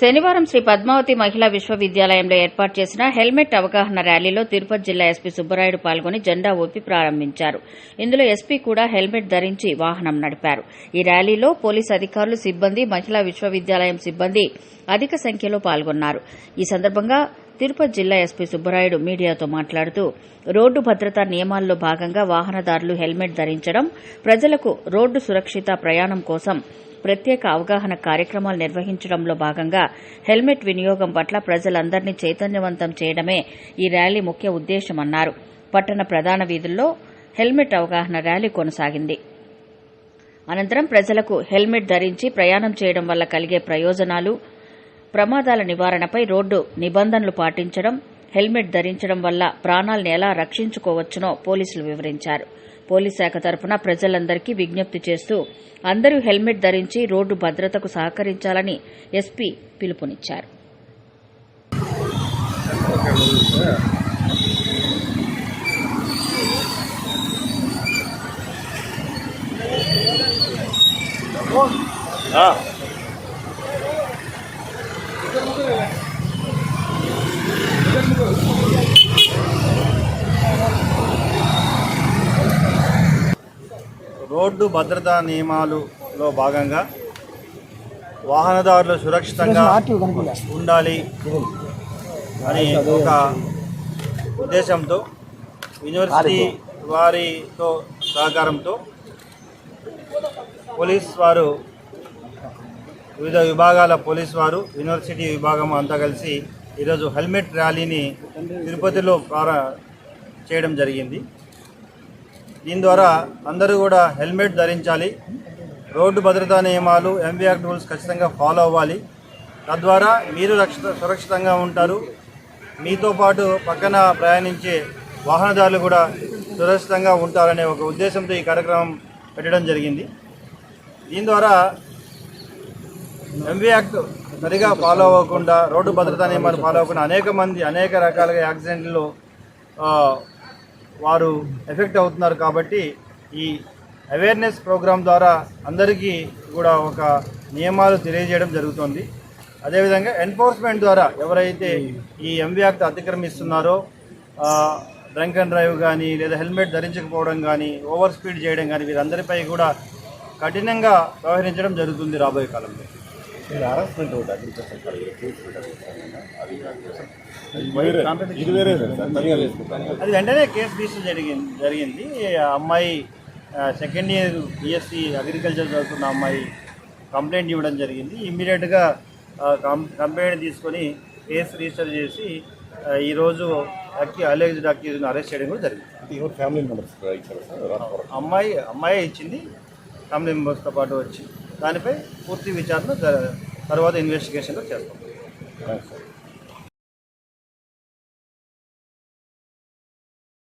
శనివారం శ్రీ పద్మావతి మహిళా విశ్వవిద్యాలయంలో ఏర్పాటు చేసిన హెల్మెట్ అవగాహన ర్యాలీలో తిరుపతి జిల్లా ఎస్పీ సుబ్బరాయుడు పాల్గొని జెండా ఊపి ప్రారంభించారు. ఇందులో ఎస్పీ కూడా హెల్మెట్ ధరించి వాహనం నడిపారు. ఈ ర్యాలీలో పోలీసు అధికారులు, సిబ్బంది, మహిళా విశ్వవిద్యాలయం సిబ్బంది అధిక సంఖ్యలో పాల్గొన్నారు. ఈ సందర్భంగా తిరుపతి జిల్లా ఎస్పీ సుబ్బరాయుడు మీడియాతో మాట్లాడుతూ రోడ్డు భద్రతా నియమాల్లో భాగంగా వాహనదారులు హెల్మెట్ ధరించడం, ప్రజలకు రోడ్డు సురక్షిత ప్రయాణం కోసం ప్రత్యేక అవగాహన కార్యక్రమాలు నిర్వహించడంలో భాగంగా హెల్మెట్ వినియోగం పట్ల ప్రజలందరినీ చైతన్యవంతం చేయడమే ఈ ర్యాలీ ముఖ్య ఉద్దేశమన్నారు. పట్టణ ప్రధాన వీధుల్లో హెల్మెట్ అవగాహన ర్యాలీ కొనసాగింది. అనంతరం ప్రజలకు హెల్మెట్ ధరించి ప్రయాణం చేయడం వల్ల కలిగే ప్రయోజనాలు, ప్రమాదాల నివారణపై రోడ్డు నిబంధనలు పాటించడం, హెల్మెట్ ధరించడం వల్ల ప్రాణాలను ఎలా రక్షించుకోవచ్చునో పోలీసులు వివరించారు. పోలీస్ శాఖ తరఫున ప్రజలందరికీ విజ్ఞప్తి చేస్తూ అందరూ హెల్మెట్ ధరించి రోడ్డు భద్రతకు సహకరించాలని ఎస్పీ పిలుపునిచ్చారు. రోడ్డు భద్రతా నియమాలలో భాగంగా వాహనదారులు సురక్షితంగా ఉండాలి అని ఒక ఉద్దేశంతో యూనివర్సిటీ వారితో సహకారంతో పోలీస్ వారు, వివిధ విభాగాల పోలీస్ వారు, యూనివర్సిటీ విభాగం అంతా కలిసి ఈరోజు హెల్మెట్ ర్యాలీని తిరుపతిలో చేయడం జరిగింది. దీని ద్వారా అందరూ కూడా హెల్మెట్ ధరించాలి, రోడ్డు భద్రతా నియమాలు, ఎంవీ యాక్ట్ రూల్స్ ఖచ్చితంగా ఫాలో అవ్వాలి. తద్వారా మీరు సురక్షితంగా ఉంటారు, మీతో పాటు పక్కన ప్రయాణించే వాహనదారులు కూడా సురక్షితంగా ఉంటారనే ఒక ఉద్దేశంతో ఈ కార్యక్రమం పెట్టడం జరిగింది. దీని ద్వారా ఎంవీ యాక్ట్ సరిగా ఫాలో అవ్వకుండా, రోడ్డు భద్రతా నియమాలు ఫాలో అవ్వకుండా అనేక రకాలుగా యాక్సిడెంట్లు వారు ఎఫెక్ట్ అవుతున్నారు. కాబట్టి ఈ అవేర్నెస్ ప్రోగ్రాం ద్వారా అందరికీ కూడా ఒక నియమాలు తెలియజేయడం జరుగుతుంది. అదేవిధంగా ఎన్ఫోర్స్మెంట్ ద్వారా ఎవరైతే ఈ ఎంవీ యాక్ట్ అతిక్రమిస్తున్నారో, డ్రంక్ అండ్ డ్రైవ్ కానీ లేదా హెల్మెట్ ధరించకపోవడం కానీ, ఓవర్ స్పీడ్ చేయడం కానీ, వీరందరిపై కూడా కఠినంగా వ్యవహరించడం జరుగుతుంది రాబోయే కాలంలో. అది వెంటనే కేసు రిజిస్టర్ జరిగింది. అమ్మాయి సెకండ్ ఇయర్ BSc అగ్రికల్చర్ చదువుతున్న అమ్మాయి కంప్లైంట్ ఇవ్వడం జరిగింది. ఇమ్మీడియట్గా కంప్లైంట్ తీసుకొని కేసు రిజిస్టర్ చేసి ఈరోజు అలెజ్డ్ అక్యూజ్ని అరెస్ట్ చేయడం కూడా జరిగింది. అమ్మాయి ఇచ్చింది, ఫ్యామిలీ మెంబర్స్తో పాటు వచ్చి దానిపై పూర్తి విచారణ తర్వాత ఇన్వెస్టిగేషన్లో చేస్తాం.